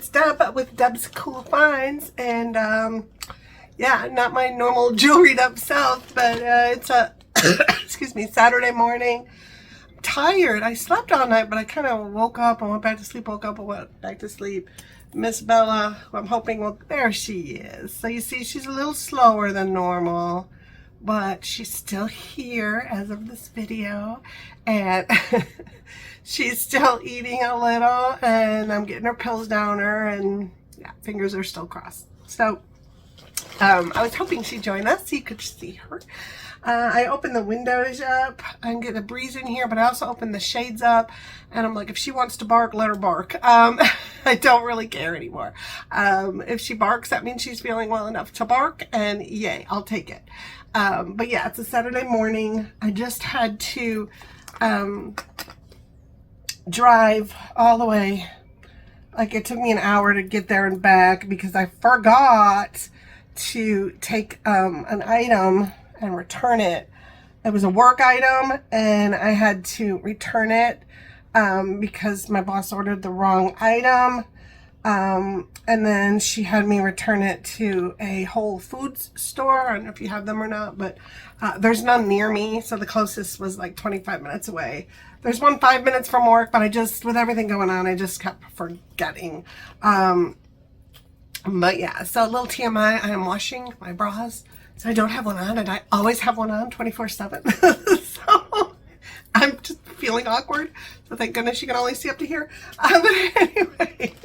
it's Deb with Deb's Cool Finds, and yeah, not my normal jewelry up self, but it's a excuse me, Saturday morning. I'm tired. I slept all night, but I kind of woke up and went back to sleep, woke up and went back to sleep. Miss Bella, who I'm hoping will, there she is. So you see, she's a little slower than normal, but she's still here as of this video, and she's still eating a little, and I'm getting her pills down her, and yeah, fingers are still crossed. So I was hoping she'd join us so you could see her. I opened the windows up and get a breeze in here, but I also opened the shades up, and I'm like, if she wants to bark, let her bark. I don't really care anymore. If she barks, that means she's feeling well enough to bark, and yay, I'll take it. But yeah, it's a Saturday morning. I just had to drive all the way. Like, it took me an hour to get there and back because I forgot to take an item and return it. It was a work item, and I had to return it because my boss ordered the wrong item. And then she had me return it to a Whole Foods store. I don't know if you have them or not, but there's none near me, so the closest was like 25 minutes away. There's one 5 minutes from work, but I just, with everything going on, I just kept forgetting. But yeah, so a little TMI, I am washing my bras. So I don't have one on, and I always have one on 24/7. So I'm just feeling awkward. So thank goodness you can only see up to here. But anyway,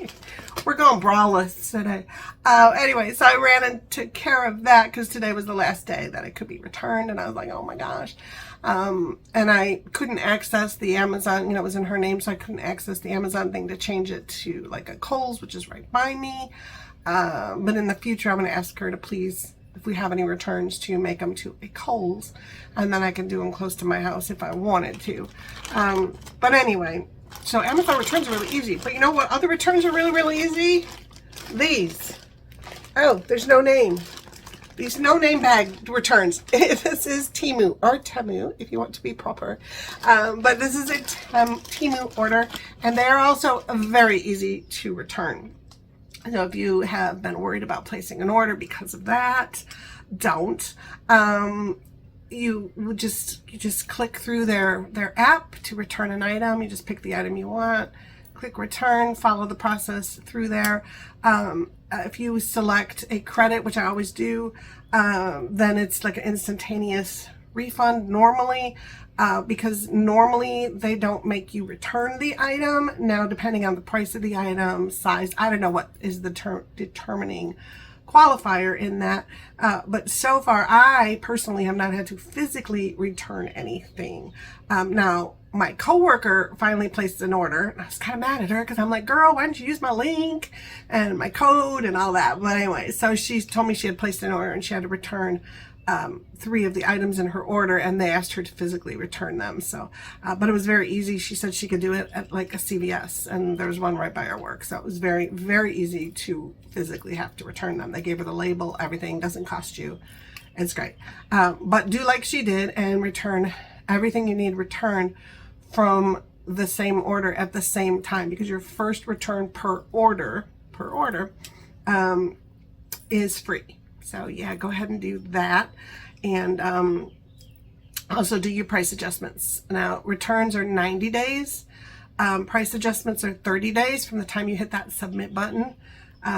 we're going braless today. Anyway, so I ran and took care of that because today was the last day that it could be returned, and I was like, oh my gosh. And I couldn't access the Amazon, you know, it was in her name, so I couldn't access the Amazon thing to change it to like a Kohl's, which is right by me. But in the future, I'm going to ask her to please, if we have any returns, to make them to a Kohl's, and then I can do them close to my house if I wanted to. But anyway, so Amazon returns are really easy. But you know what other returns are really, really easy? These. Oh, there's no name. These no name bag returns. This is Temu, or Temu, if you want to be proper. But this is a Temu order, and they are also very easy to return. So if you have been worried about placing an order because of that, don't. You just click through their app to return an item. You just pick the item you want, click return, follow the process through there. If you select a credit, which I always do, then it's like an instantaneous refund normally. Because normally they don't make you return the item. Now, depending on the price of the item, size, I don't know what is the determining qualifier in that. But so far, I personally have not had to physically return anything. Now, my coworker finally placed an order, and I was kind of mad at her because I'm like, girl, why didn't you use my link and my code and all that? But anyway, so she told me she had placed an order and she had to return 3 of the items in her order, and they asked her to physically return them. So, but it was very easy. She said she could do it at like a CVS, and there was one right by her work. So it was very, very easy to physically have to return them. They gave her the label, everything, doesn't cost you. It's great. But do like she did and return everything you need returned from the same order at the same time, because your first return per order is free. So yeah, go ahead and do that. And also do your price adjustments. Now, returns are 90 days. Price adjustments are 30 days from the time you hit that submit button.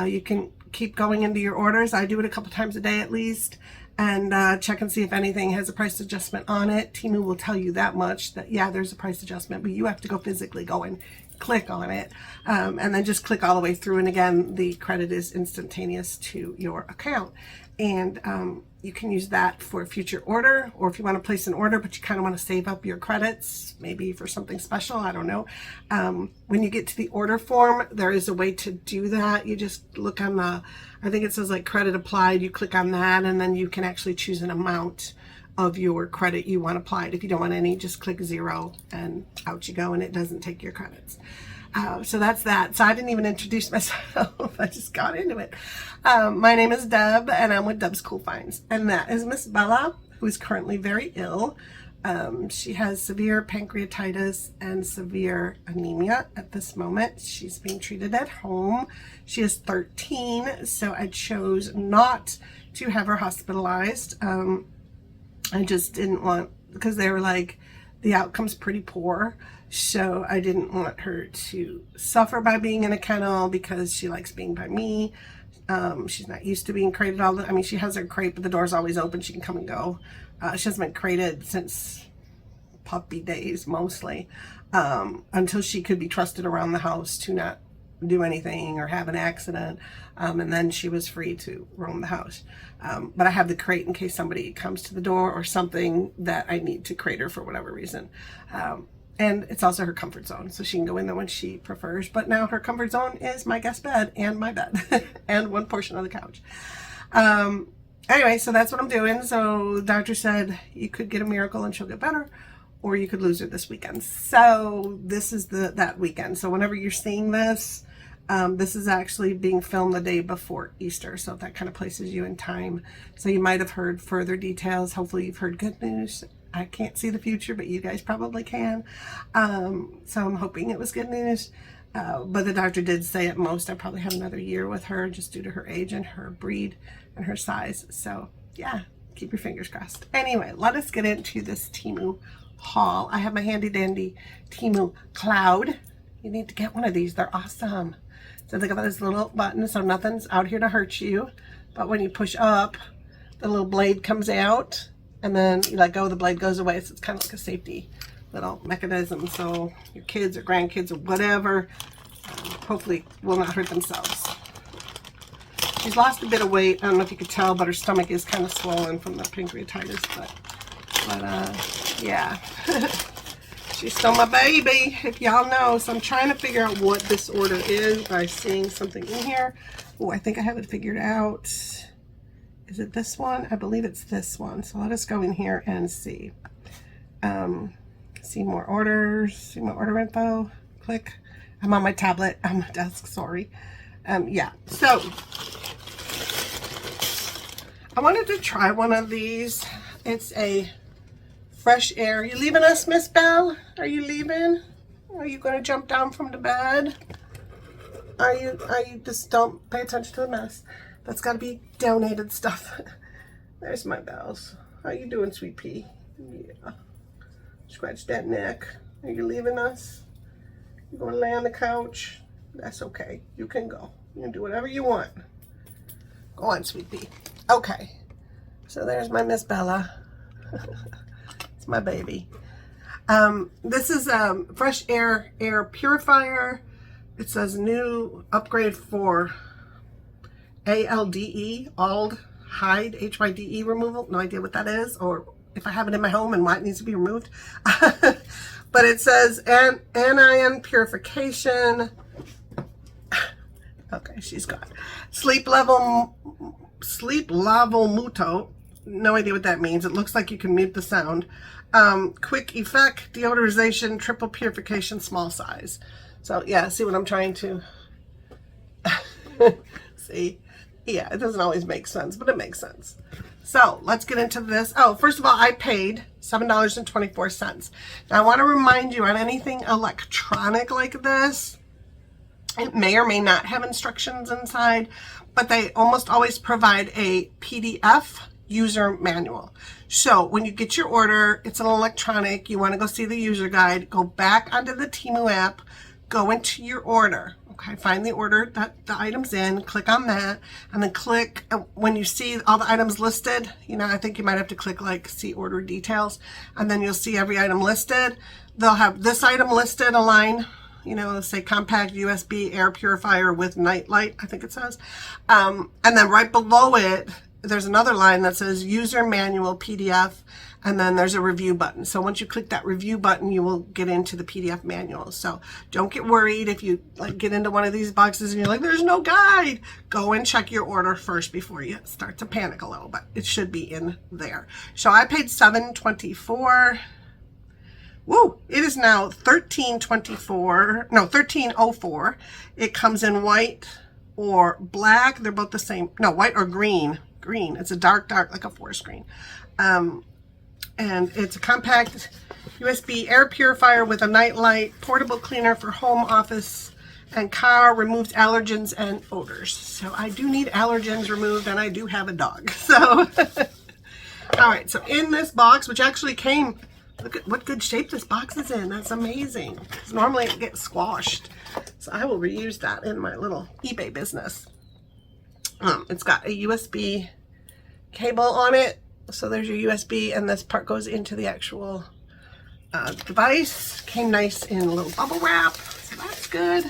You can keep going into your orders. I do it a couple times a day at least, and check and see if anything has a price adjustment on it. Temu will tell you that much, that yeah, there's a price adjustment, but you have to go physically go and click on it, and then just click all the way through, and again, the credit is instantaneous to your account. And you can use that for a future order, or if you want to place an order but you kind of want to save up your credits, maybe for something special, I don't know. When you get to the order form, there is a way to do that. You just look on the, I think it says like credit applied, you click on that, and then you can actually choose an amount of your credit you want applied. If you don't want any, just click 0 and out you go, and it doesn't take your credits. So that's that. So I didn't even introduce myself. I just got into it. My name is Deb, and I'm with Deb's Cool Finds. And that is Miss Bella, who is currently very ill. She has severe pancreatitis and severe anemia at this moment. She's being treated at home. She is 13, so I chose not to have her hospitalized. I just didn't want, because they were like, the outcome's pretty poor. So I didn't want her to suffer by being in a kennel because she likes being by me. She's not used to being crated all the, I mean, she has her crate, but the door's always open. She can come and go. She hasn't been crated since puppy days, mostly, until she could be trusted around the house to not do anything or have an accident. And then she was free to roam the house. But I have the crate in case somebody comes to the door or something that I need to crate her for whatever reason. And it's also her comfort zone, so she can go in there when she prefers. But now her comfort zone is my guest bed and my bed and one portion of the couch. Anyway, so that's what I'm doing. So the doctor said you could get a miracle and she'll get better, or you could lose her this weekend. So this is that weekend. So whenever you're seeing this, this is actually being filmed the day before Easter. So that kind of places you in time. So you might have heard further details. Hopefully you've heard good news. I can't see the future, but you guys probably can. So I'm hoping it was good news. But the doctor did say at most I probably have another year with her just due to her age and her breed and her size. So yeah, keep your fingers crossed. Anyway, let us get into this Temu haul. I have my handy dandy Temu Cloud. You need to get one of these. They're awesome. So they got this little button, so nothing's out here to hurt you. But when you push up, the little blade comes out, and then you let go, the blade goes away. So it's kind of like a safety little mechanism. So your kids or grandkids or whatever, hopefully will not hurt themselves. She's lost a bit of weight. I don't know if you could tell, but her stomach is kind of swollen from the pancreatitis. But yeah. She's still my baby, if y'all know. So I'm trying to figure out what this order is by seeing something in here. Oh, I think I have it figured out. Is it this one? I believe it's this one. So let us go in here and see. See more orders, see more order info. Click. I'm on my tablet, on my desk, sorry. Yeah, so I wanted to try one of these. It's a fresh air. You leaving us, Miss Belle? Are you leaving? Are you going to jump down from the bed? Are you just don't pay attention to the mess. That's got to be donated stuff. There's my Bells. How you doing, sweet pea? Yeah. Scratch that neck. Are you leaving us? You going to lay on the couch? That's okay. You can go. You can do whatever you want. Go on, sweet pea. Okay. So there's my Miss Bella. It's my baby. This is fresh air purifier. It says new upgrade for ALDE, aldehyde, HYDE removal. No idea what that is, or if I have it in my home and why it needs to be removed. But it says anion purification. Okay, she's gone. Sleep level muto. No idea what that means. It looks like you can mute the sound. Quick effect, deodorization, triple purification, small size. So yeah, see what I'm trying to see? Yeah, it doesn't always make sense, but it makes sense. So let's get into this. Oh, first of all, I paid $7.24. Now I want to remind you, on anything electronic like this, it may or may not have instructions inside, but they almost always provide a PDF user manual. So when you get your order, it's an electronic, you want to go see the user guide, go back onto the Temu app, go into your order. Okay, find the order that the item's in, click on that, and then click, when you see all the items listed, you know, I think you might have to click like see order details, and then you'll see every item listed. They'll have this item listed, a line, you know, say compact USB air purifier with night light, I think it says. And then right below it, there's another line that says user manual PDF, and then there's a review button. So once you click that review button, you will get into the PDF manual. So don't get worried if you like get into one of these boxes and you're like, there's no guide. Go and check your order first before you start to panic a little bit. It should be in there. So I paid $7.24. Woo! It is now $13.24. No, $13.04. It comes in white or black. They're both the same. No, white or green. Green. It's a dark, like a forest green. And it's a compact USB air purifier with a night light, portable cleaner for home, office, and car, removes allergens and odors. So I do need allergens removed, and I do have a dog. So, all right, so in this box, which actually came, look at what good shape this box is in. That's amazing. Because normally it gets squashed. So I will reuse that in my little eBay business. It's got a USB cable on it. So there's your USB, and this part goes into the actual device. Came nice in a little bubble wrap, so that's good.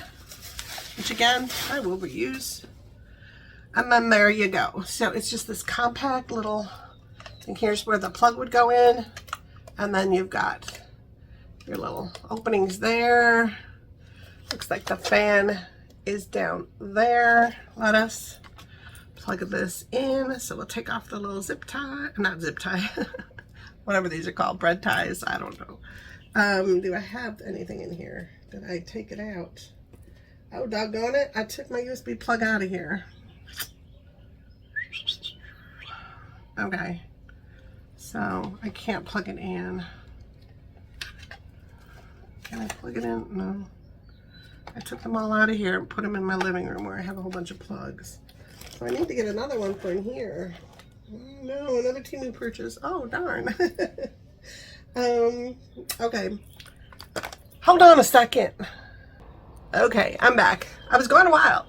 Which again, I will reuse. And then there you go. So it's just this compact little thing. Here's where the plug would go in, and then you've got your little openings there. Looks like the fan is down there. Let us plug this in. So we'll take off the little zip tie, not zip tie, whatever these are called, bread ties, I don't know. Do I have anything in here? Did I take it out? Oh, doggone it, I took my USB plug out of here. Okay, so I can't plug it in. Can I plug it in? No. I took them all out of here and put them in my living room where I have a whole bunch of plugs. So I need to get another one for in here. No, another Temu purchase. Oh, darn. Okay. Hold on a second. Okay, I'm back. I was gone a while.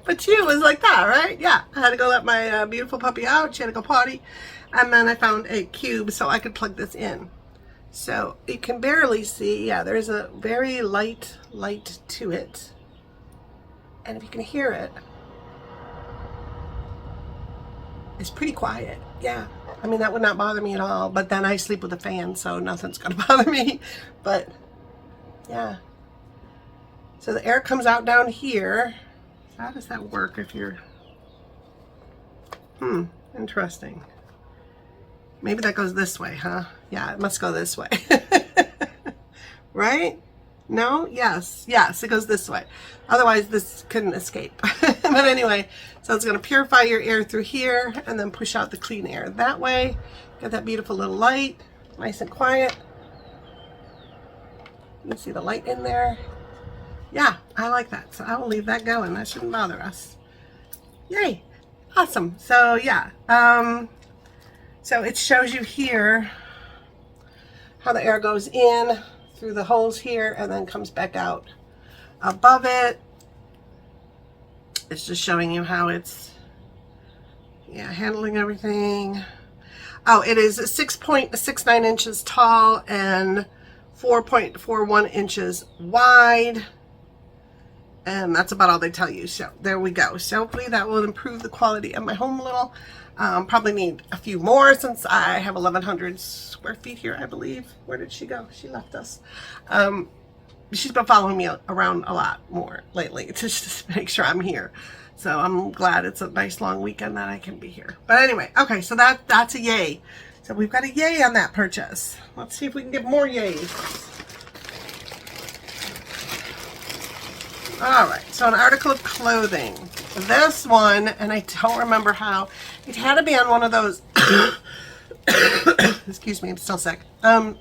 But she was like that, right? Yeah, I had to go let my beautiful puppy out. She had to go potty. And then I found a cube so I could plug this in. So you can barely see. Yeah, there's a very light light to it. And if you can hear it, it's pretty quiet. Yeah, I mean, that would not bother me at all. But then I sleep with a fan, so nothing's going to bother me. But yeah. So the air comes out down here. How does that work if you're... Interesting. Maybe that goes this way, huh? Yeah, it must go this way. Right? No? Yes. Yes, it goes this way. Otherwise, this couldn't escape. But anyway, so it's going to purify your air through here and then push out the clean air that way. Got that beautiful little light. Nice and quiet. You can see the light in there. Yeah, I like that. So I will leave that going. That shouldn't bother us. Yay. Awesome. So yeah. So it shows you here how the air goes in through the holes here and then comes back out above it. It's just showing you how it's, yeah, handling everything. Oh, it is 6.69 inches tall and 4.41 inches wide. And that's about all they tell you. So there we go. So hopefully that will improve the quality of my home a little. Probably need a few more since I have 1,100 square feet here, I believe. Where did she go? She left us. She's been following me around a lot more lately to just make sure I'm here. So I'm glad it's a nice long weekend that I can be here. But anyway, okay, so that's a yay. So we've got a yay on that purchase. Let's see if we can get more yays. All right, so an article of clothing. This one, and I don't remember how, it had to be on one of those, excuse me, I'm still sick. One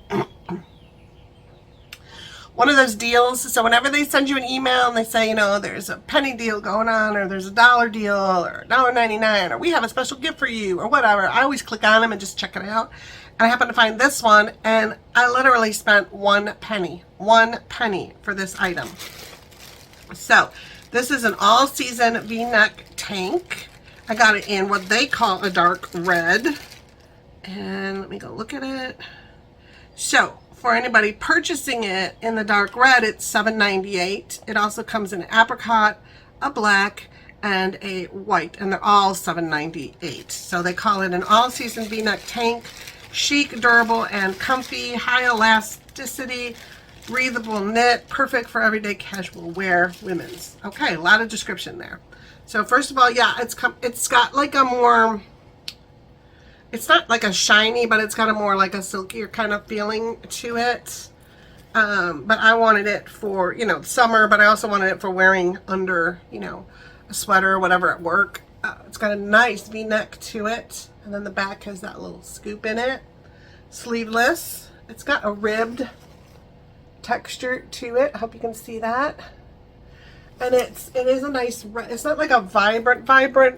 of those deals. So whenever they send you an email and they say, you know, there's a penny deal going on, or there's a $1 deal, or $1.99, or we have a special gift for you, or whatever, I always click on them and just check it out. And I happened to find this one, and I literally spent 1 penny for this item. So this is an all-season V-neck tank. I got it in what they call a dark red. And let me go look at it. So for anybody purchasing it in the dark red, it's $7.98. It also comes in an apricot, a black, and a white, and they're all $7.98. So they call it an all-season V-neck tank. Chic, durable, and comfy. High elasticity. Breathable knit, perfect for everyday casual wear, women's. Okay, a lot of description there. So first of all, yeah, it's got like a more, it's not like a shiny, but it's got a more like a silkier kind of feeling to it. But I wanted it for, you know, summer, but I also wanted it for wearing under, you know, a sweater or whatever at work. It's got a nice V-neck to it, and then the back has that little scoop in it. Sleeveless. It's got a ribbed texture to it. I hope you can see that. And it is a nice red. It's not like a vibrant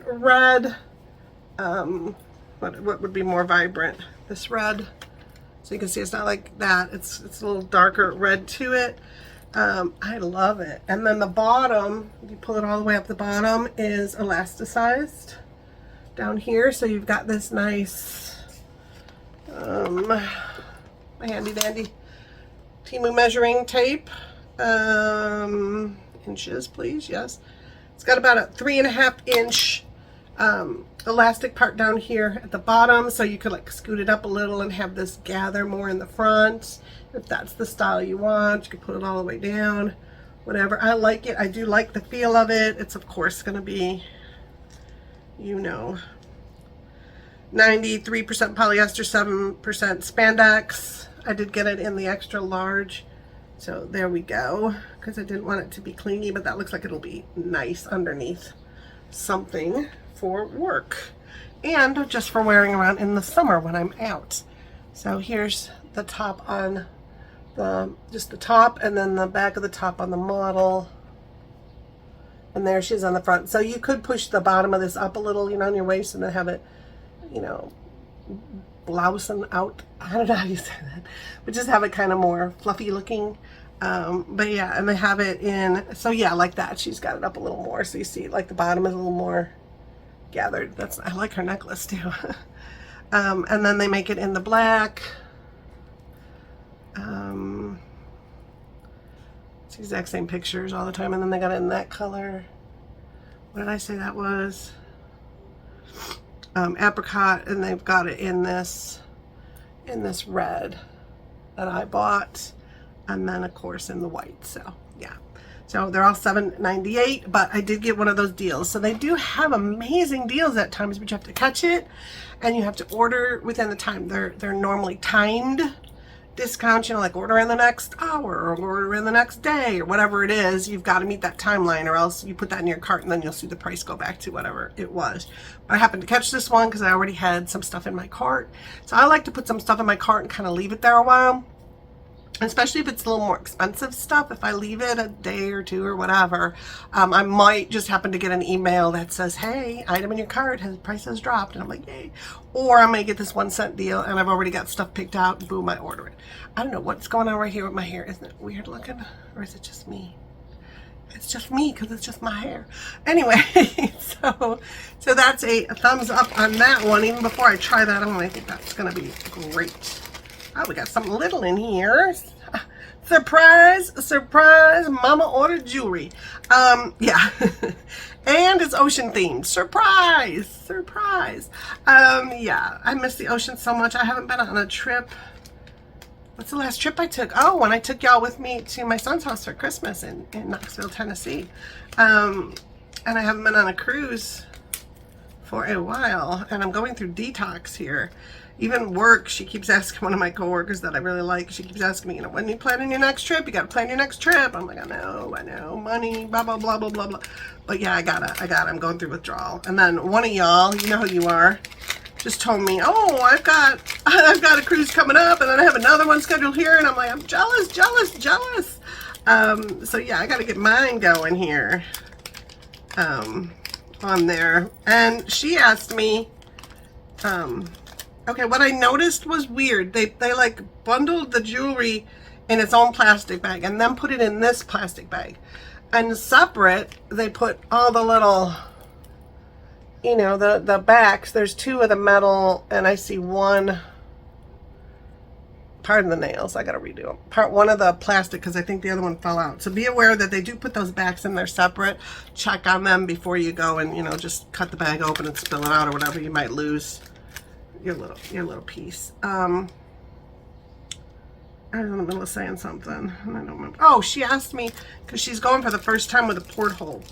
red. What would be more vibrant? This red. So you can see it's not like that. It's a little darker red to it. I love it. And then the bottom, if you pull it all the way up the bottom, is elasticized down here. So you've got this nice, my handy dandy Temu measuring tape. Inches, please. Yes. It's got about a 3.5 inch elastic part down here at the bottom, so you could like scoot it up a little and have this gather more in the front. If that's the style you want, you can put it all the way down, whatever. I like it. I do like the feel of it. It's of course going to be, you know, 93% polyester, 7% spandex. I did get it in the extra large, so there we go, because I didn't want it to be clingy, but that looks like it'll be nice underneath something for work and just for wearing around in the summer when I'm out. So here's the top on just the top, and then the back of the top on the model, and there she is on the front. So you could push the bottom of this up a little, you know, on your waist, and then have it, you know, blousing out. I don't know how you say that, but just have it kind of more fluffy looking. But yeah, and they have it in, so yeah, like that. She's got it up a little more, so you see like the bottom is a little more gathered. I like her necklace too. And then they make it in the black. It's the exact same pictures all the time, and then they got it in that color. What did I say that was? Apricot, and they've got it in this red that I bought, and then of course in the white. So yeah, so they're all $7.98, but I did get one of those deals. So they do have amazing deals at times, but you have to catch it and you have to order within the time. They're normally timed discounts, you know, like order in the next hour or order in the next day or whatever it is. You've got to meet that timeline, or else you put that in your cart and then you'll see the price go back to whatever it was. But I happened to catch this one because I already had some stuff in my cart. So I like to put some stuff in my cart and kind of leave it there a while. Especially if it's a little more expensive stuff. If I leave it a day or two or whatever, I might just happen to get an email that says, hey, item in your cart, price has dropped. And I'm like, yay. Or I may get this 1 cent deal and I've already got stuff picked out. And boom, I order it. I don't know what's going on right here with my hair. Isn't it weird looking? Or is it just me? It's just me because it's just my hair. Anyway, so that's a thumbs up on that one. Even before I try that on, I think that's going to be great. Oh, we got something little in here. Surprise, surprise, mama ordered jewelry. Yeah. And it's ocean themed. Surprise, surprise. Yeah, I miss the ocean so much. I haven't been on a trip. What's the last trip I took? Oh, when I took y'all with me to my son's house for Christmas in Knoxville, Tennessee. And I haven't been on a cruise for a while, and I'm going through detox here. Even work, she keeps asking, one of my coworkers that I really like, she keeps asking me, you know, when are you planning your next trip? You got to plan your next trip. I'm like, I know, money, blah, blah, blah, blah, blah, blah. But yeah, I got it. I'm going through withdrawal. And then one of y'all, you know who you are, just told me, oh, I've got a cruise coming up, and then I have another one scheduled here, and I'm like, I'm jealous. So yeah, I got to get mine going here, on there. And she asked me, okay, what I noticed was weird. They like bundled the jewelry in its own plastic bag and then put it in this plastic bag. And separate, they put all the little, you know, the backs. There's two of the metal, and I see one, pardon the nails, I gotta redo them. One of the plastic, because I think the other one fell out. So be aware that they do put those backs in there separate. Check on them before you go and, you know, just cut the bag open and spill it out or whatever. You might lose your little piece. I was in the middle of saying something and I don't remember. Oh, she asked me, because she's going for the first time with a porthole.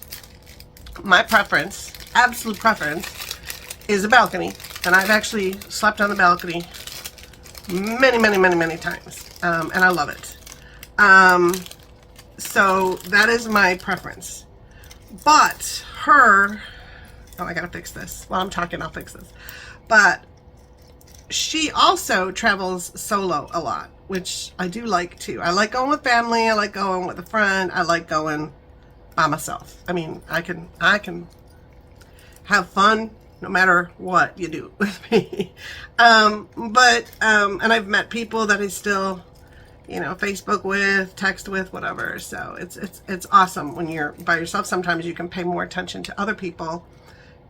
My preference, absolute preference, is a balcony, and I've actually slept on the balcony many times, and I love it. So that is my preference. But her Oh, I gotta fix this. While I'm talking, I'll fix this. But she also travels solo a lot, which I do like too. I like going with family. I like going with a friend. I like going by myself. I mean, I can have fun no matter what you do with me. And I've met people that I still, you know, Facebook with, text with, whatever. So it's awesome when you're by yourself. Sometimes you can pay more attention to other people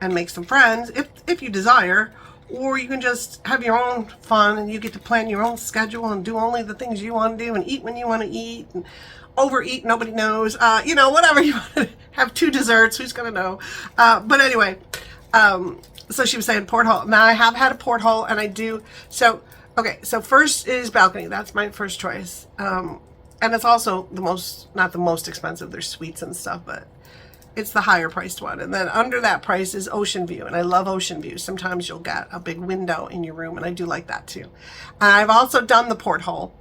and make some friends if you desire, or you can just have your own fun and you get to plan your own schedule and do only the things you want to do and eat when you want to eat and overeat, nobody knows, you know, whatever you want to have 2 desserts, who's gonna know. But anyway, so she was saying porthole. Now I have had a porthole and I do, so okay, so first is balcony. That's my first choice. And it's also the most, not the most expensive. There's suites and stuff, but it's the higher priced one. And then under that price is ocean view. And I love ocean view. Sometimes you'll get a big window in your room, and I do like that too. And I've also done the porthole.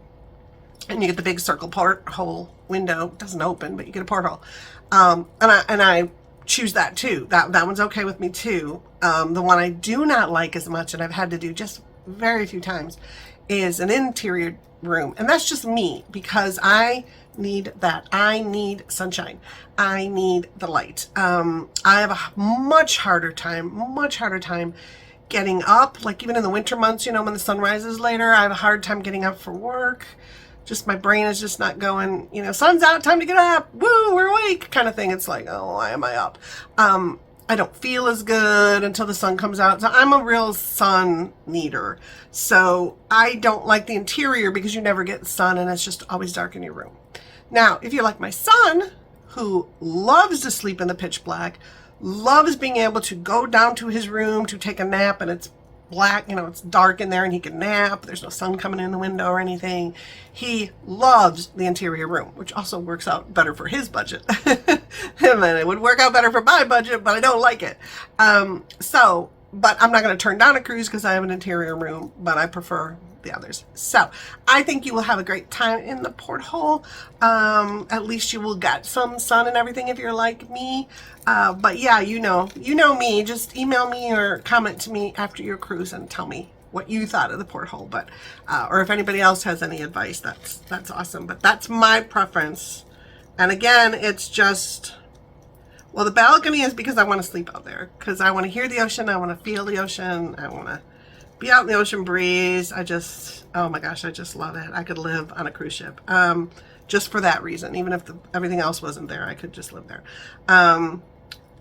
And you get the big circle porthole window. It doesn't open, but you get a porthole. And I choose that too. That one's okay with me too. The one I do not like as much, and I've had to do just very few times, is an interior room. And that's just me, because I need that. I need sunshine. I need the light. I have a much harder time getting up, like even in the winter months, you know, when the sun rises later, I have a hard time getting up for work. Just my brain is just not going, you know, sun's out, time to get up, woo, we're awake kind of thing. It's like, oh, why am I up? I don't feel as good until the sun comes out. So I'm a real sun needer. So I don't like the interior because you never get sun and it's just always dark in your room. Now, if you're like my son, who loves to sleep in the pitch black, loves being able to go down to his room to take a nap and it's black, you know, it's dark in there and he can nap. There's no sun coming in the window or anything. He loves the interior room, which also works out better for his budget. And then it would work out better for my budget, but I don't like it. But I'm not going to turn down a cruise because I have an interior room, but I prefer the others. So I think you will have a great time in the porthole. At least you will get some sun and everything if you're like me. But yeah, you know me. Just email me or comment to me after your cruise and tell me what you thought of the porthole. But or if anybody else has any advice, that's awesome. But that's my preference. And again, it's just, well, the balcony is because I want to sleep out there, because I want to hear the ocean, I want to feel the ocean, I want to be out in the ocean breeze. Oh my gosh, I just love it. I could live on a cruise ship just for that reason. Even if everything else wasn't there, I could just live there.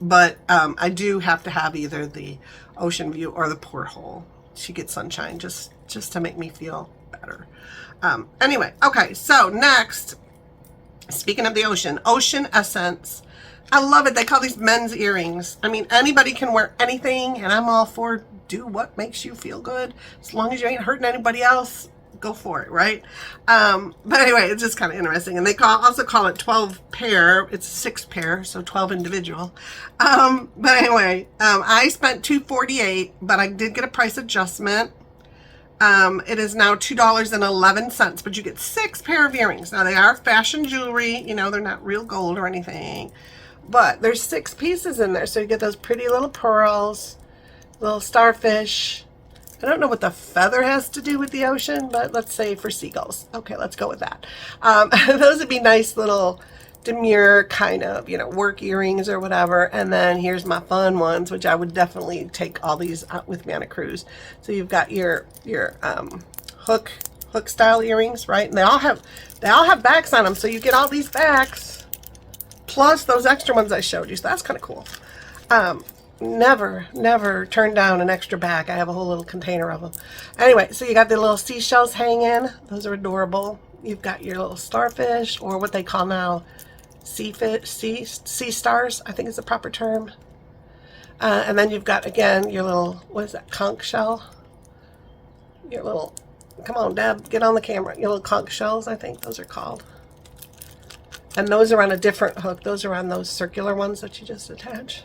But I do have to have either the ocean view or the porthole to get sunshine, just to make me feel better. Anyway, okay, so next, speaking of the ocean essence. I love it. They call these men's earrings. I mean, anybody can wear anything, and I'm all for do what makes you feel good. As long as you ain't hurting anybody else, go for it, right? But anyway, it's just kind of interesting. And they also call it 12 pair. It's 6 pair, so 12 individual. But anyway, I spent $248, but I did get a price adjustment. It is now $2.11, but you get 6 pair of earrings. Now they are fashion jewelry, you know, they're not real gold or anything, but there's 6 pieces in there. So you get those pretty little pearls, little starfish. I don't know what the feather has to do with the ocean, but let's say for seagulls. Okay, let's go with that. Those would be nice little demure kind of, you know, work earrings or whatever. And then here's my fun ones, which I would definitely take all these out with me on a cruise. So you've got your hook style earrings, right? And they all have backs on them, so you get all these backs plus those extra ones I showed you. So that's kind of cool. Never turn down an extra back. I have a whole little container of them. Anyway, so you got the little seashells hanging. Those are adorable. You've got your little starfish, or what they call now sea stars, I think is the proper term. And then you've got, again, your little, what is that, conch shell? Your little, come on, Deb, get on the camera. Your little conch shells, I think those are called. And those are on a different hook. Those are on those circular ones that you just attach.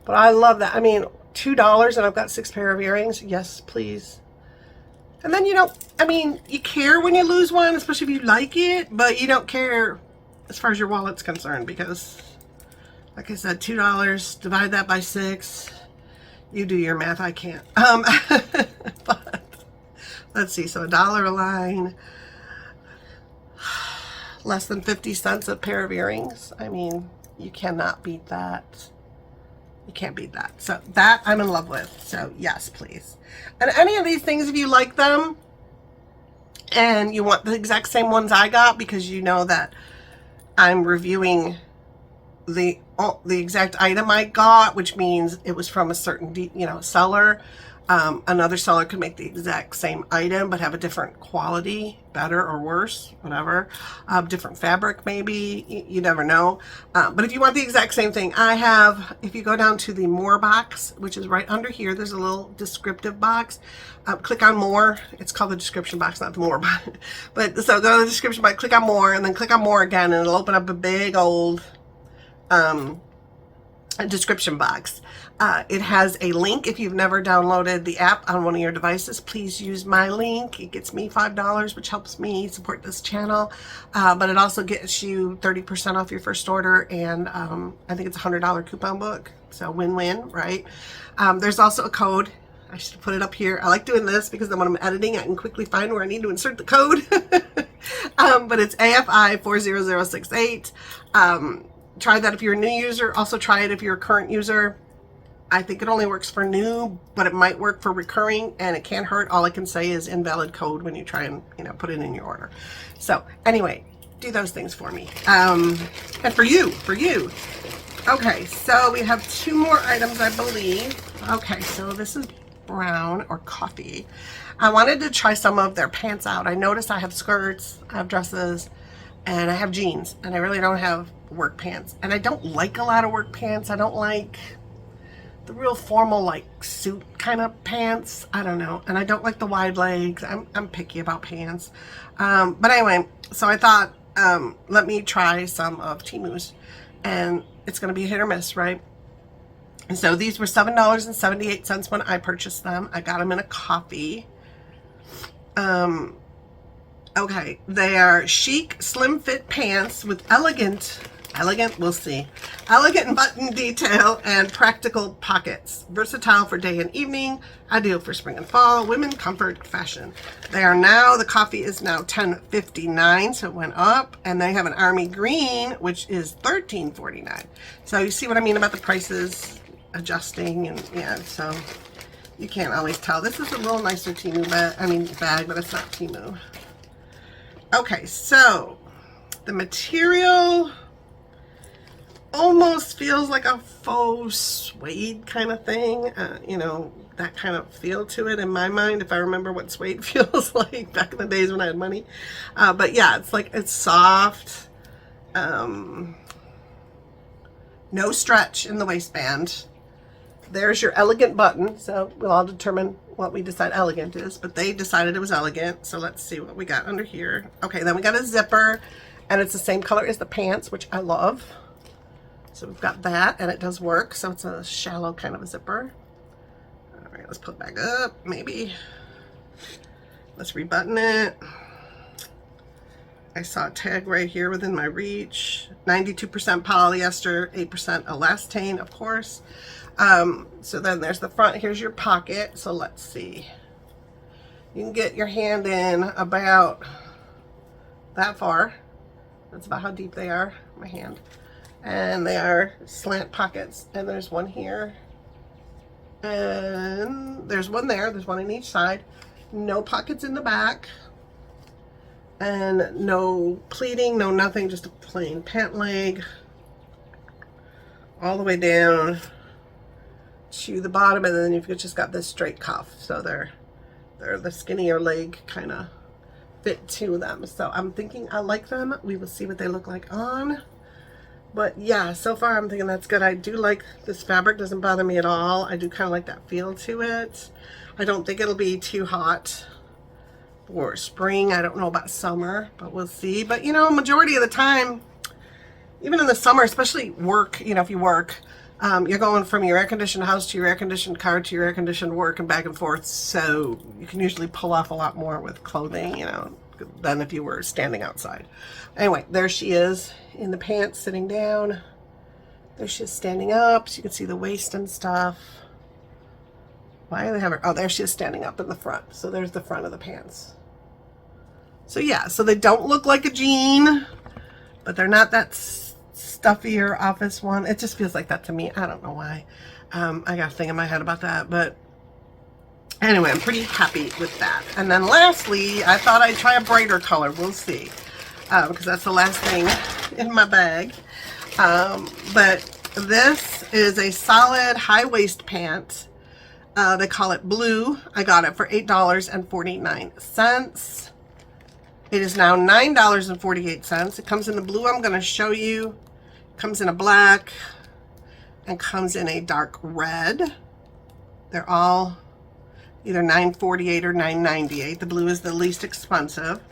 But I love that. I mean, $2 and I've got 6 pair of earrings. Yes, please. And then you don't, I mean, you care when you lose one, especially if you like it, but you don't care as far as your wallet's concerned, because Like I said, $2, divide that by 6. You do your math, I can't. But let's see, so $1 a line, less than 50 cents a pair of earrings. I mean, you cannot beat that. You can't beat that. So that I'm in love with. So yes, please. And any of these things, if you like them and you want the exact same ones I got, because you know that I'm reviewing the exact item I got, which means it was from a certain seller. Another seller could make the exact same item but have a different quality, better or worse, whatever, different fabric maybe, you never know. But if you want the exact same thing, I have, if you go down to the more box, which is right under here, there's a little descriptive box. Click on more. It's called the description box, not the more box. But so go to the description box, click on more, and then click on more again, and it'll open up a big old description box. It has a link. If you've never downloaded the app on one of your devices, please use my link. It gets me $5, which helps me support this channel. But it also gets you 30% off your first order, and I think it's a $100 coupon book. So win-win, right? There's also a code. I should put it up here. I like doing this because then when I'm editing, I can quickly find where I need to insert the code. But it's AFI 40068. Try that if you're a new user. Also try it if you're a current user. I think it only works for new, but it might work for recurring, and it can't hurt. All I can say is invalid code when you try and put it in your order. So anyway, do those things for me. And for you. Okay, so we have 2 more items, I believe. Okay, so this is brown or coffee. I wanted to try some of their pants out. I noticed I have skirts, I have dresses, and I have jeans, and I really don't have work pants. And I don't like a lot of work pants. I don't like the real formal like suit kind of pants. I don't know. And I don't like the wide legs. I'm picky about pants. But anyway, so I thought, let me try some of Temu's, and it's going to be a hit or miss, right? And so these were $7.78 when I purchased them. I got them in a coffee. Okay, they are chic, slim fit pants with elegant, we'll see, elegant button detail and practical pockets. Versatile for day and evening, ideal for spring and fall, women comfort fashion. They are now, the coffee is now $10.59, so it went up, and they have an army green, which is $13.49. So you see what I mean about the prices adjusting, and yeah, so you can't always tell. This is a little nicer Temu bag, but it's not Temu. Okay, so the material almost feels like a faux suede kind of thing, that kind of feel to it in my mind, if I remember what suede feels like back in the days when I had money. But yeah, it's soft, no stretch in the waistband. There's your elegant button, so we'll all determine what we decide elegant is, but they decided it was elegant, so let's see what we got under here. Okay, then we got a zipper, and it's the same color as the pants, which I love. So we've got that, and it does work, so it's a shallow kind of a zipper. All right, let's put it back up, maybe. Let's rebutton it. I saw a tag right here within my reach. 92% polyester, 8% elastane, of course. So then there's the front. Here's your pocket. So let's see. You can get your hand in about that far. That's about how deep they are, my hand. And they are slant pockets. And there's one here. And there's one there. There's one on each side. No pockets in the back. And no pleating, no nothing, just a plain pant leg. All the way down to the bottom, and then you've just got this straight cuff, so they're the skinnier leg kind of fit to them. So I'm thinking I like them. We will see what they look like on, but yeah, so far I'm thinking that's good. I do like this fabric, doesn't bother me at all. I do kind of like that feel to it. I don't think it'll be too hot for spring. I don't know about summer, but we'll see. But majority of the time, even in the summer, especially work, if you work, you're going from your air-conditioned house to your air-conditioned car to your air-conditioned work and back and forth, so you can usually pull off a lot more with clothing, than if you were standing outside. Anyway, there she is in the pants, sitting down, There she is standing up. So you can see the waist and stuff. Why do they have her? Oh, there she is standing up in the front. So there's the front of the pants. So yeah, so they don't look like a jean, but they're not that stuffy or office one. It just feels like that to me. I don't know why. I got a thing in my head about that, but anyway, I'm pretty happy with that. And then lastly, I thought I'd try a brighter color. We'll see, because that's the last thing in my bag. But this is a solid high waist pant. They call it blue. I got it for $8.49. It is now $9.48. It comes in the blue I'm going to show you. It comes in a black and comes in a dark red. They're all either $9.48 or $9.98. The blue is the least expensive.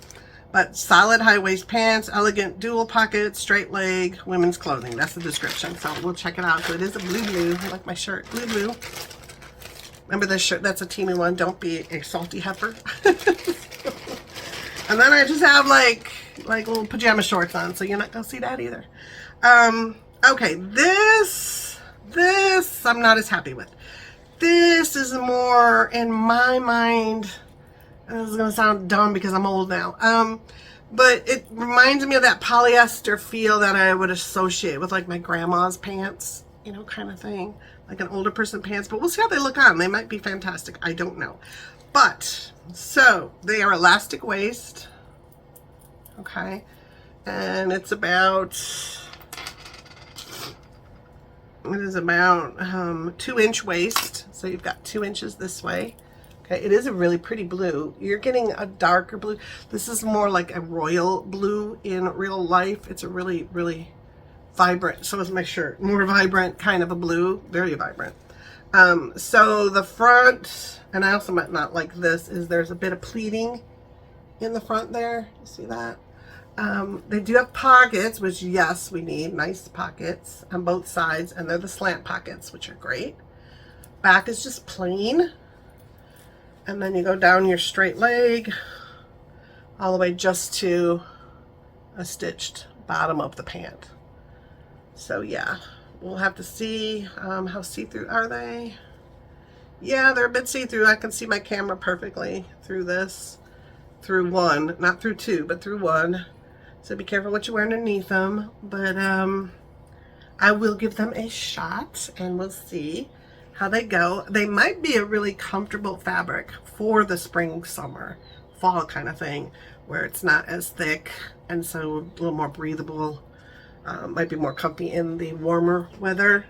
But solid high waist pants, elegant dual pocket, straight leg, women's clothing. That's the description. So we'll check it out. So it is a blue, like my shirt, blue. Remember this shirt? That's a Temu one. Don't be a salty heifer. And then I just have like little pajama shorts on, so you're not gonna see that either. Okay, this I'm not as happy with. This is more, in my mind, this is gonna sound dumb because I'm old now. But it reminds me of that polyester feel that I would associate with like my grandma's pants, you know, kind of thing, like an older person pants. But we'll see how they look on. They might be fantastic. I don't know. But so they are elastic waist, okay, and it's about 2-inch waist. So you've got 2 inches this way. Okay, it is a really pretty blue. You're getting a darker blue. This is more like a royal blue in real life. It's a really, really vibrant. So is my shirt. More vibrant kind of a blue. Very vibrant. So the front, and I also might not like this, is there's a bit of pleating in the front there. You see that? They do have pockets, which yes, we need nice pockets on both sides, and they're the slant pockets, which are great. Back is just plain. And then you go down your straight leg all the way just to a stitched bottom of the pant. So yeah, we'll have to see how see-through are they. Yeah, they're a bit see-through. I can see my camera perfectly through this, through one, not through two, but through one. So be careful what you wear underneath them. But I will give them a shot and we'll see how they go. They might be a really comfortable fabric for the spring, summer, fall kind of thing, where it's not as thick and so a little more breathable. Might be more comfy in the warmer weather.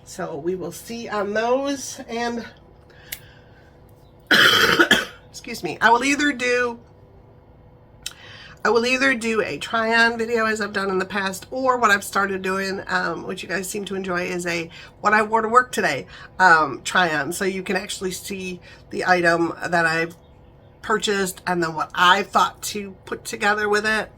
So we will see on those. And excuse me, I will either do a try-on video as I've done in the past, or what I've started doing, which you guys seem to enjoy, is a what I wore to work today try-on. So you can actually see the item that I've purchased and then what I thought to put together with it.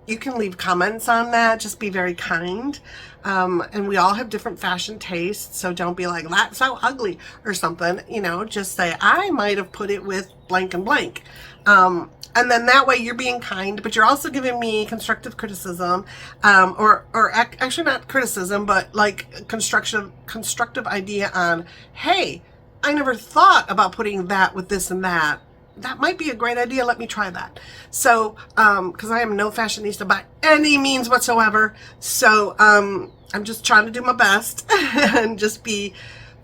You can leave comments on that. Just be very kind. And we all have different fashion tastes, so don't be like, that's so ugly or something. You know, just say, I might have put it with blank and blank. And then that way you're being kind, but you're also giving me constructive criticism, or actually not criticism, but like constructive idea on, hey, I never thought about putting that with this and that. That might be a great idea. Let me try that. So, because I am no fashionista by any means whatsoever. So, I'm just trying to do my best and just be,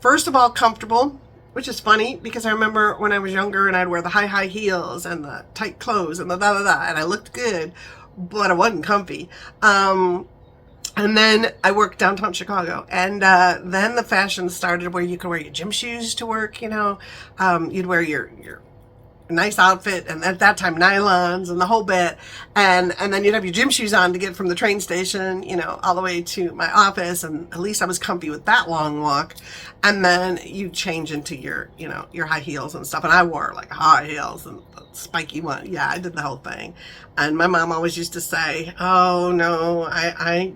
first of all, comfortable. Which is funny because I remember when I was younger and I'd wear the high heels and the tight clothes and the da-da-da, and I looked good, but I wasn't comfy. And then I worked downtown Chicago, and then the fashion started where you could wear your gym shoes to work, you know. You'd wear your nice outfit, and at that time nylons and the whole bit, and then you'd have your gym shoes on to get from the train station, you know, all the way to my office, and at least I was comfy with that long walk. And then you change into your, you know, your high heels and stuff, and I wore like high heels and spiky one. Yeah, I did the whole thing. And my mom always used to say, oh no,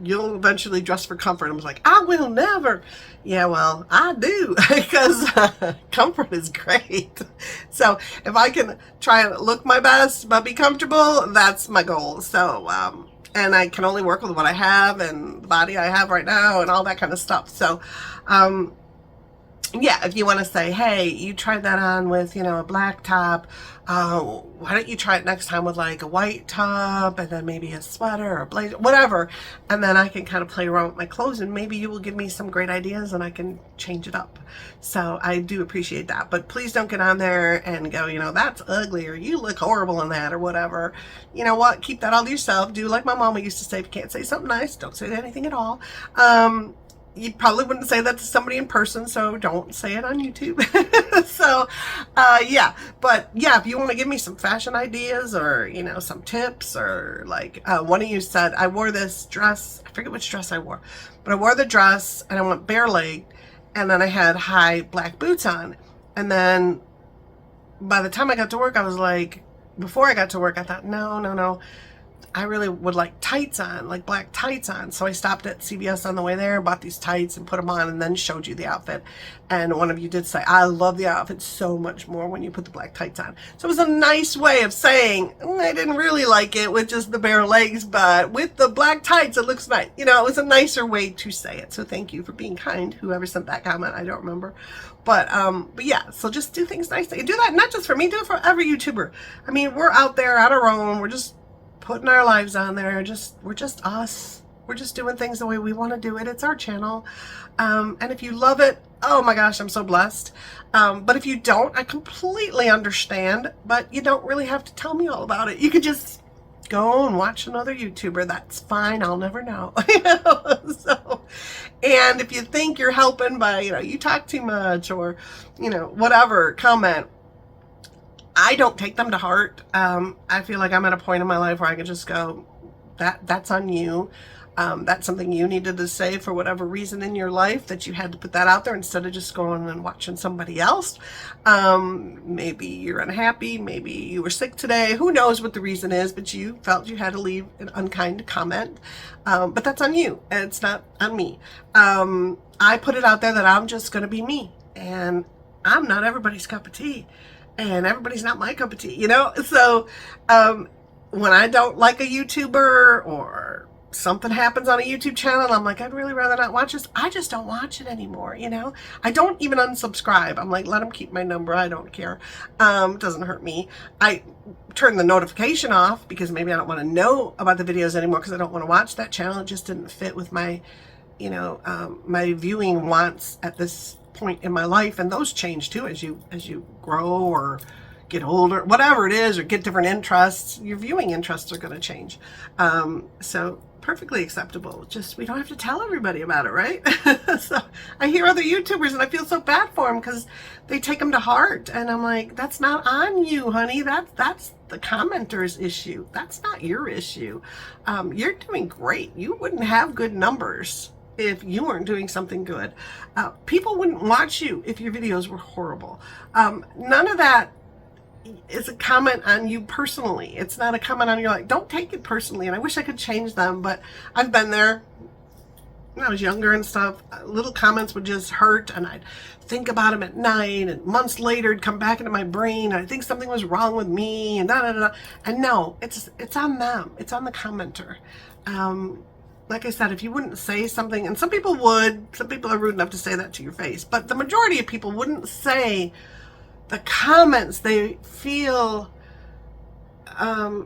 you'll eventually dress for comfort. I was like, I will never. Yeah, well, I do, because comfort is great. So if I can try and look my best but be comfortable, that's my goal. So and I can only work with what I have and the body I have right now and all that kind of stuff. So, yeah, if you want to say, hey, you tried that on with, you know, a black top, why don't you try it next time with like a white top and then maybe a sweater or a blazer, whatever, and then I can kind of play around with my clothes, and maybe you will give me some great ideas and I can change it up. So I do appreciate that, but please don't get on there and go, you know, that's ugly, or you look horrible in that, or whatever. You know what, keep that all to yourself. Do like my mama used to say, if you can't say something nice, don't say anything at all. You probably wouldn't say that to somebody in person, so don't say it on YouTube. So, yeah. But, yeah, if you want to give me some fashion ideas or, you know, some tips, or like one of you said, I wore this dress. I forget which dress I wore. But I wore the dress, and I went bare-legged, and then I had high black boots on. And then by the time I got to work, I was like, before I got to work, I thought, no. I really would like tights on, like black tights on. So I stopped at CVS on the way there, bought these tights and put them on, and then showed you the outfit. And one of you did say, I love the outfit so much more when you put the black tights on. So it was a nice way of saying, I didn't really like it with just the bare legs, but with the black tights, it looks nice. You know, it was a nicer way to say it. So thank you for being kind, whoever sent that comment. I don't remember. But yeah, so just do things nicely. Do that not just for me, do it for every YouTuber. I mean, we're out there on our own. We're just putting our lives on there. We're just us. We're just doing things the way we want to do it. It's our channel. And if you love it, oh my gosh, I'm so blessed. But if you don't, I completely understand, but you don't really have to tell me all about it. You could just go and watch another YouTuber. That's fine. I'll never know. So, and if you think you're helping by, you know, you talk too much, or, you know, whatever, comment. I don't take them to heart. I feel like I'm at a point in my life where I can just go, that's on you. That's something you needed to say for whatever reason in your life, that you had to put that out there instead of just going and watching somebody else. Maybe you're unhappy. Maybe you were sick today. Who knows what the reason is, but you felt you had to leave an unkind comment. But that's on you. It's not on me. I put it out there that I'm just going to be me. And I'm not everybody's cup of tea. And everybody's not my cup of tea, you know? So when I don't like a YouTuber, or something happens on a YouTube channel, I'm like, I'd really rather not watch this, I just don't watch it anymore, you know? I don't even unsubscribe. I'm like, let them keep my number. I don't care. It doesn't hurt me. I turn the notification off because maybe I don't want to know about the videos anymore, because I don't want to watch that channel. It just didn't fit with my, you know, my viewing wants at this point in my life, and those change too as you grow or get older, whatever it is, or get different interests. Your viewing interests are going to change. So perfectly acceptable. Just, we don't have to tell everybody about it, right? So I hear other YouTubers and I feel so bad for them because they take them to heart, and I'm like, that's not on you, honey. That's the commenter's issue. That's not your issue. You're doing great. You wouldn't have good numbers if you weren't doing something good. People wouldn't watch you if your videos were horrible. None of that is a comment on you personally. It's not a comment on you. Like, don't take it personally. And I wish I could change them, but I've been there when I was younger and stuff. Little comments would just hurt, and I'd think about them at night, and months later it'd come back into my brain, and I think something was wrong with me, and and no, it's on them. It's on the commenter. Like I said, if you wouldn't say something, and some people would, some people are rude enough to say that to your face, but the majority of people wouldn't say the comments they feel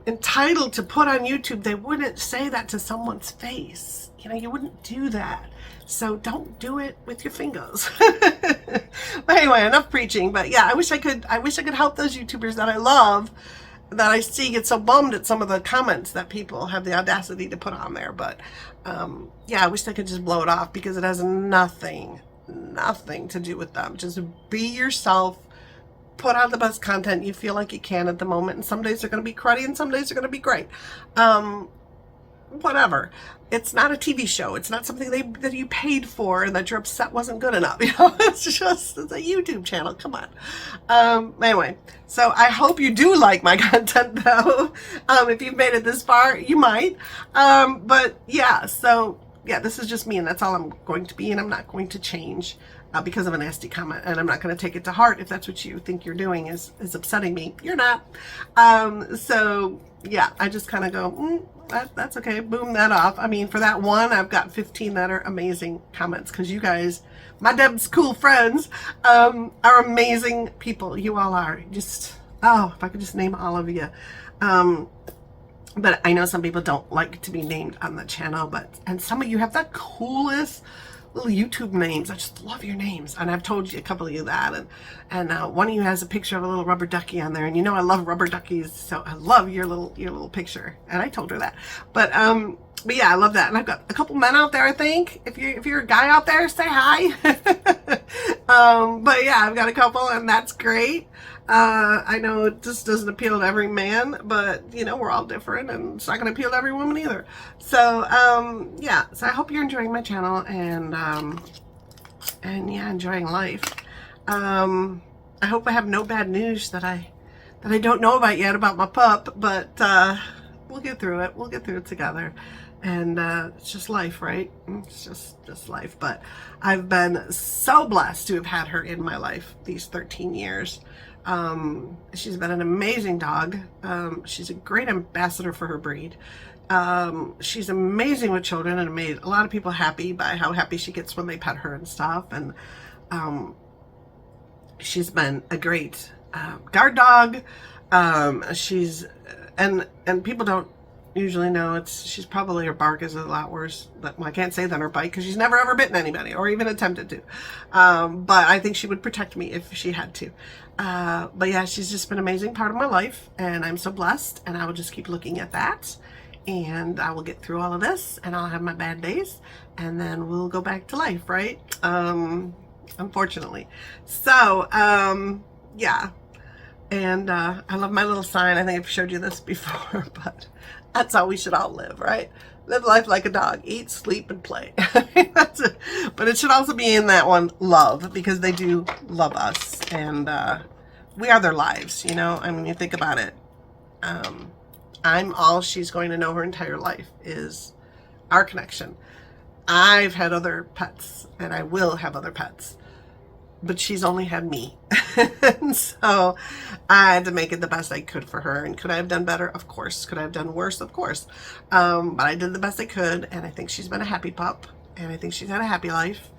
entitled to put on YouTube. They wouldn't say that to someone's face. You know, you wouldn't do that. So don't do it with your fingers. But anyway, enough preaching. But yeah, I wish I could help those YouTubers that I love, that I see get so bummed at some of the comments that people have the audacity to put on there. But yeah, I wish they could just blow it off, because it has nothing to do with them. Just be yourself. Put out the best content you feel like you can at the moment. And some days are going to be cruddy, and some days are going to be great. Whatever. It's not a TV show. It's not something that you paid for and that you're upset wasn't good enough. You know, it's a YouTube channel. Come on. Anyway, so I hope you do like my content, though. If you've made it this far, you might. But yeah, so yeah, this is just me, and that's all I'm going to be, and I'm not going to change. because of a nasty comment, and I'm not going to take it to heart if that's what you think you're doing is upsetting me. You're not. So yeah, I just kind of go, that's okay, boom that off. I mean, for that one, I've got 15 that are amazing comments, because you guys, my Deb's cool friends, are amazing people. You all are. Just, oh, if I could just name all of you. But I know some people don't like to be named on the channel, and some of you have the coolest little YouTube names. I just love your names, and I've told you a couple of you that, and one of you has a picture of a little rubber ducky on there, and you know I love rubber duckies, so I love your little picture, and I told her that. But yeah, I love that, and I've got a couple men out there. I think if you're a guy out there, say hi. But yeah, I've got a couple, and that's great. I know it just doesn't appeal to every man, but you know, we're all different, and it's not going to appeal to every woman either. So yeah, so I hope you're enjoying my channel, and yeah, enjoying life. I hope I have no bad news that I don't know about yet about my pup, but we'll get through it. We'll get through it together. And it's just life, right? It's just life. But I've been so blessed to have had her in my life these 13 years. She's been an amazing dog. She's a great ambassador for her breed. She's amazing with children, and made a lot of people happy by how happy she gets when they pet her and stuff. And she's been a great guard dog. She's and people don't usually know she's probably, her bark is a lot worse, well, I can't say than her bite, because she's never ever bitten anybody or even attempted to, but I think she would protect me if she had to. But yeah, she's just been an amazing part of my life, and I'm so blessed, and I will just keep looking at that, and I will get through all of this, and I'll have my bad days, and then we'll go back to life, right? Unfortunately. So yeah, and I love my little sign. I think I've showed you this before, but that's how we should all live, right? Live life like a dog. Eat, sleep, and play. That's it. But it should also be in that one, love, because they do love us, and we are their lives, you know? I mean, you think about it. I'm all she's going to know her entire life is our connection. I've had other pets, and I will have other pets, but she's only had me. And so I had to make it the best I could for her. And could I have done better? Of course. Could I have done worse? Of course. But I did the best I could, and I think she's been a happy pup, and I think she's had a happy life.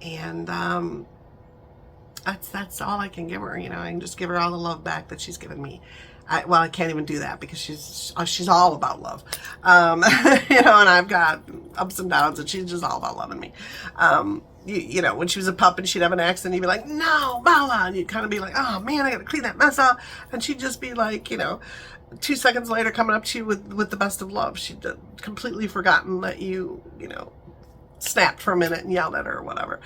And that's all I can give her. You know, I can just give her all the love back that she's given me. Well, I can't even do that, because she's all about love. You know, and I've got ups and downs, and she's just all about loving me. You know, when she was a pup and she'd have an accident, you'd be like, no, Bella, and you'd kind of be like, oh man, I gotta clean that mess up. And she'd just be like, you know, 2 seconds later coming up to you with the best of love. She'd completely forgotten that you know, snapped for a minute and yelled at her or whatever.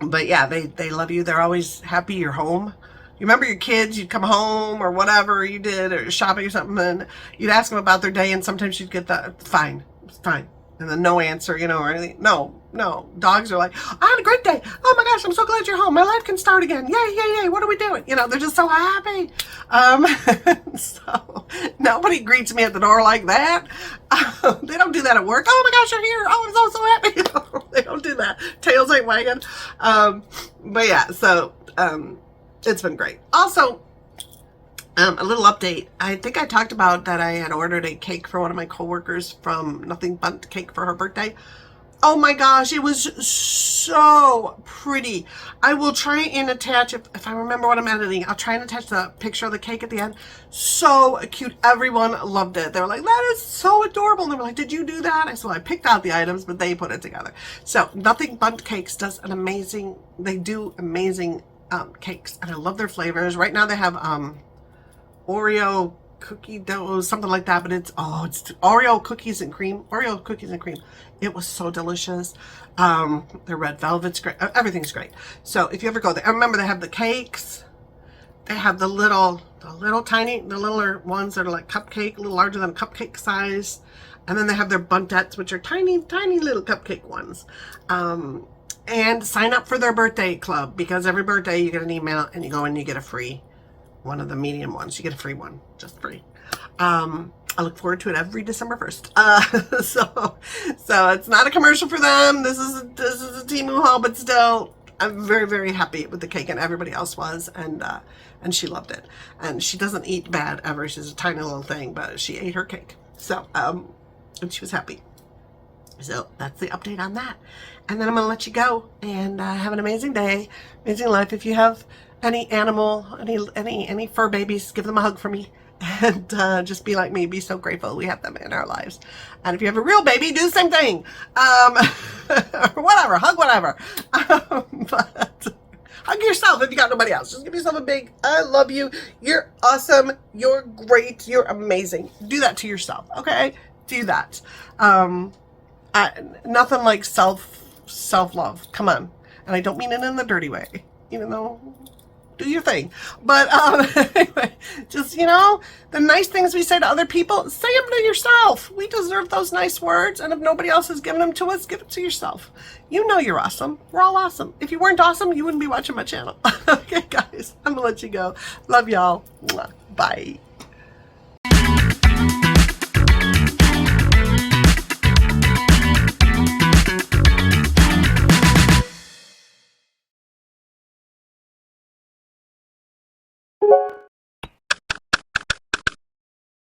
But yeah, they love you. They're always happy you're home. You remember your kids, you'd come home or whatever you did, or shopping or something, and you'd ask them about their day, and sometimes you'd get the fine, it's fine. And then no answer, you know, or anything. No. Dogs are like, I had a great day. Oh my gosh, I'm so glad you're home. My life can start again. Yay. What are we doing? You know, they're just so happy. So nobody greets me at the door like that. They don't do that at work. Oh my gosh, you're here. Oh, I'm so happy. They don't do that. Tails ain't wagging. But yeah, so it's been great. Also, a little update. I think I talked about that I had ordered a cake for one of my coworkers from Nothing But Cake for her birthday. Oh my gosh, it was so pretty. I will try and attach, if I remember what I'm editing, I'll try and attach the picture of the cake at the end. So cute. Everyone loved it. They were like, that is so adorable. And they were like, did you do that? I said, well, I picked out the items, but they put it together. So Nothing But Cakes does an amazing, they do amazing cakes, and I love their flavors. Right now they have Oreo cookie dough, something like that, but it's Oreo cookies and cream. It was so delicious. The red velvet's great. Everything's great. So if you ever go there, I remember they have the cakes. They have the littler ones that are like cupcake, a little larger than cupcake size. And then they have their buntettes, which are tiny little cupcake ones. And sign up for their birthday club, because every birthday you get an email and you go and you get a free one of the medium ones. You get a free one, just free. I look forward to it every December 1st. So it's not a commercial for them. This is a Temu haul, but still, I'm very, very happy with the cake, and everybody else was, and she loved it. And she doesn't eat bad ever. She's a tiny little thing, but she ate her cake. So, and she was happy. So that's the update on that. And then I'm going to let you go and have an amazing day, amazing life. If you have any animal, any fur babies, give them a hug for me. And just be like me, be so grateful we have them in our lives. And if you have a real baby, do the same thing. Or whatever, hug whatever. But hug yourself if you got nobody else. Just give yourself a big, I love you. You're awesome. You're great. You're amazing. Do that to yourself, okay? Do that. Nothing like self-love. Come on. And I don't mean it in the dirty way, even though, do your thing. But anyway, just, the nice things we say to other people, say them to yourself. We deserve those nice words, and if nobody else has given them to us, give it to yourself. You know you're awesome. We're all awesome. If you weren't awesome, you wouldn't be watching my channel. Okay, guys, I'm gonna let you go. Love y'all. Bye.